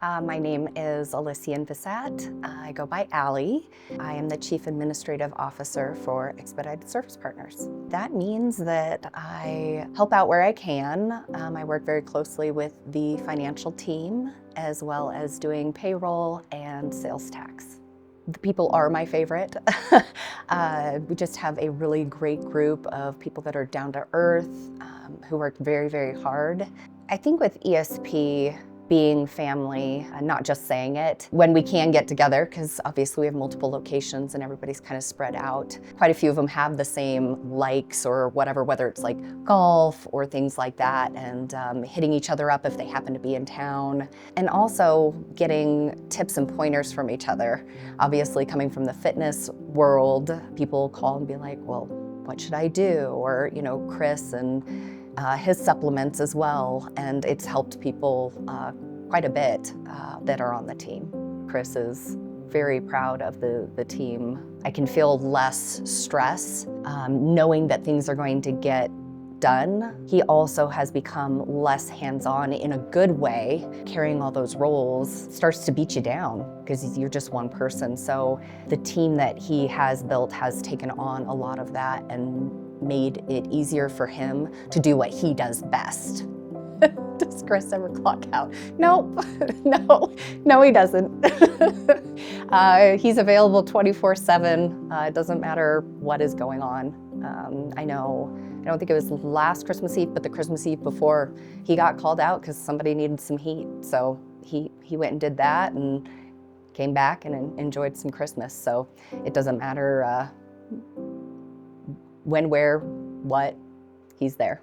My name is Alyssian Vissat. I go by Allie. I am the Chief Administrative Officer for Expedited Service Partners. That means that I help out where I can. I work very closely with the financial team as well as doing payroll and sales tax. The people are my favorite. We just have a really great group of people that are down to earth, who work very, very hard. I think with ESP, being family, not just saying it, when we can get together, because obviously we have multiple locations and everybody's kind of spread out. Quite a few of them have the same likes or whatever, whether it's like golf or things like that, and hitting each other up if they happen to be in town. And also getting tips and pointers from each other. Obviously coming from the fitness world, people call and be like, well, what should I do? Or, Chris and his supplements as well, and it's helped people quite a bit that are on the team. Chris is very proud of the team. I can feel less stress knowing that things are going to get done. He also has become less hands-on in a good way. Carrying all those roles starts to beat you down because you're just one person. So the team that he has built has taken on a lot of that and made it easier for him to do what he does best. Does Chris ever clock out? No, no, he doesn't. He's available 24/7. It doesn't matter what is going on. I don't think it was last Christmas Eve, but the Christmas Eve before, he got called out because somebody needed some heat. So he went and did that and came back and enjoyed some Christmas. So it doesn't matter when, where, what, he's there.